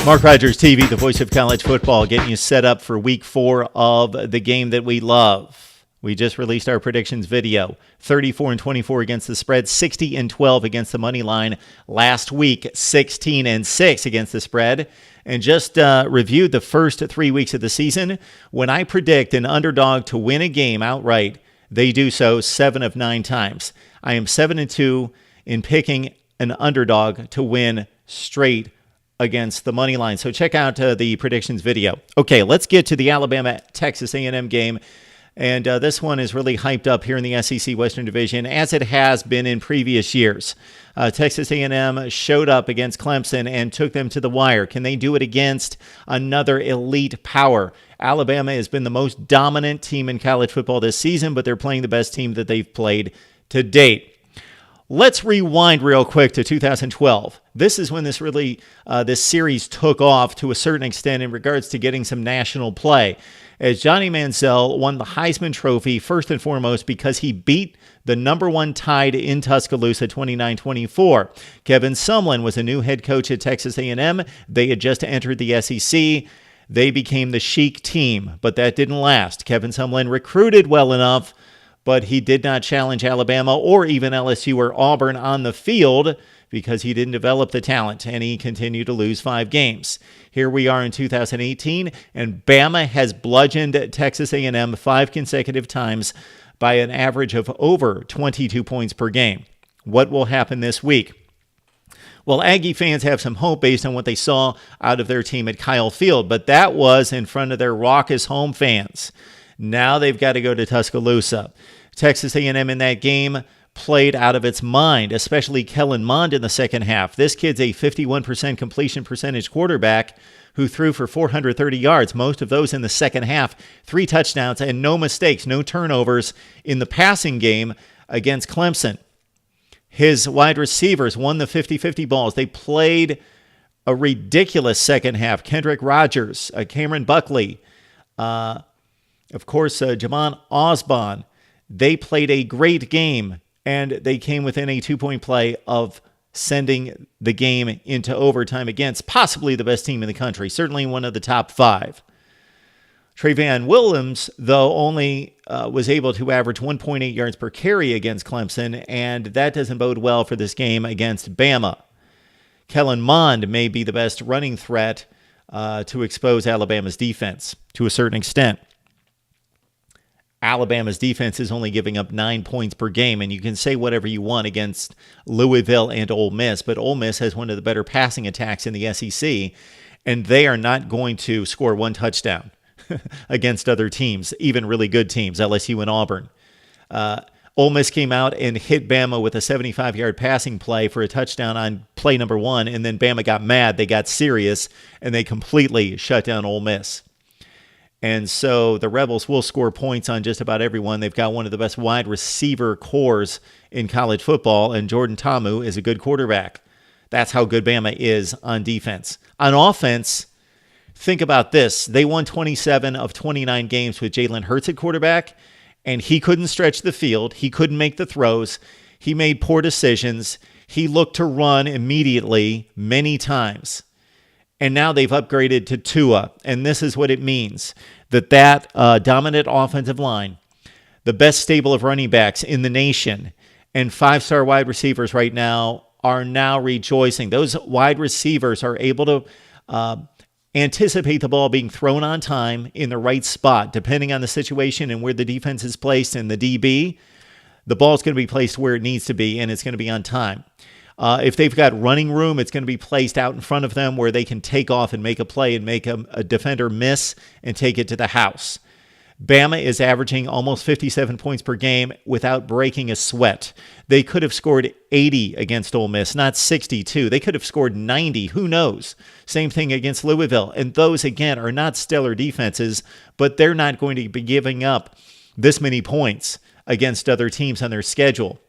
Mark Rogers TV, the voice of college football, getting you set up for week 4 of the game that we love. We just released our predictions video. 34-24 against the spread, 60-12 against the money line. Last week, 16-6 against the spread. And just reviewed the first 3 weeks of the season. When I predict an underdog to win a game outright, they do so 7 of 9 times. I am 7-2 in picking an underdog to win straight against the money line. So check out the predictions video. Okay, let's get to the Alabama-Texas A&M game. And this one is really hyped up here in the SEC Western Division, as it has been in previous years. Texas A&M showed up against Clemson and took them to the wire. Can they do it against another elite power? Alabama has been the most dominant team in college football this season, but they're playing the best team that they've played to date. Let's rewind real quick to 2012. This is when this series took off to a certain extent in regards to getting some national play, as Johnny Manziel won the Heisman Trophy first and foremost because he beat the number 1 Tide in Tuscaloosa 29-24. Kevin Sumlin was a new head coach at Texas A&M. They had just entered the SEC. They became the chic team, but that didn't last. Kevin Sumlin recruited well enough, but he did not challenge Alabama or even LSU or Auburn on the field because he didn't develop the talent, and he continued to lose 5 games. Here we are in 2018, and Bama has bludgeoned Texas A&M 5 consecutive times by an average of over 22 points per game. What will happen this week? Well, Aggie fans have some hope based on what they saw out of their team at Kyle Field, but that was in front of their raucous home fans. Now they've got to go to Tuscaloosa. Texas A&M in that game played out of its mind, especially Kellen Mond in the second half. This kid's a 51% completion percentage quarterback who threw for 430 yards, most of those in the second half, 3 touchdowns, and no mistakes, no turnovers in the passing game against Clemson. His wide receivers won the 50-50 balls. They played a ridiculous second half. Kendrick Rogers, Cameron Buckley, of course, Jamon Osborne. They played a great game, and they came within a 2-point play of sending the game into overtime against possibly the best team in the country, certainly one of the top 5. Tre'Van Williams, though, only was able to average 1.8 yards per carry against Clemson, and that doesn't bode well for this game against Bama. Kellen Mond may be the best running threat to expose Alabama's defense to a certain extent. Alabama's defense is only giving up 9 points per game, and you can say whatever you want against Louisville and Ole Miss, but Ole Miss has one of the better passing attacks in the SEC, and they are not going to score 1 touchdown against other teams, even really good teams, LSU and Auburn. Ole Miss came out and hit Bama with a 75-yard passing play for a touchdown on play number 1, and then Bama got mad, they got serious, and they completely shut down Ole Miss. And so the Rebels will score points on just about everyone. They've got one of the best wide receiver cores in college football, and Jordan Ta'amu is a good quarterback. That's how good Bama is on defense. On offense, think about this. They won 27 of 29 games with Jalen Hurts at quarterback, and he couldn't stretch the field. He couldn't make the throws. He made poor decisions. He looked to run immediately many times. And now they've upgraded to Tua, and this is what it means, that dominant offensive line, the best stable of running backs in the nation, and 5-star wide receivers right now are now rejoicing. Those wide receivers are able to anticipate the ball being thrown on time in the right spot, depending on the situation and where the defense is placed in the DB. The ball's going to be placed where it needs to be, and it's going to be on time. If they've got running room, it's going to be placed out in front of them where they can take off and make a play and make a defender miss and take it to the house. Bama is averaging almost 57 points per game without breaking a sweat. They could have scored 80 against Ole Miss, not 62. They could have scored 90. Who knows? Same thing against Louisville. And those, again, are not stellar defenses, but they're not going to be giving up this many points against other teams on their schedule.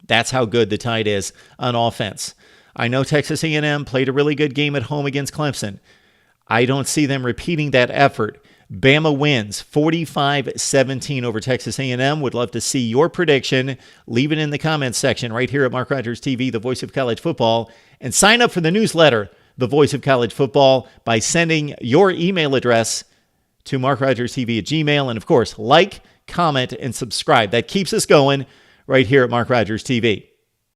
That's how good the Tide is on offense. I know Texas A&M played a really good game at home against Clemson. I don't see them repeating that effort. Bama wins 45-17 over Texas A&M. Would love to see your prediction. Leave it in the comments section right here at Mark Rogers TV, the voice of college football. And sign up for the newsletter the voice of college football by sending your email address to MarkRogersTV@gmail.com. And of course, like, comment, and subscribe. That keeps us going right here at Mark Rogers TV.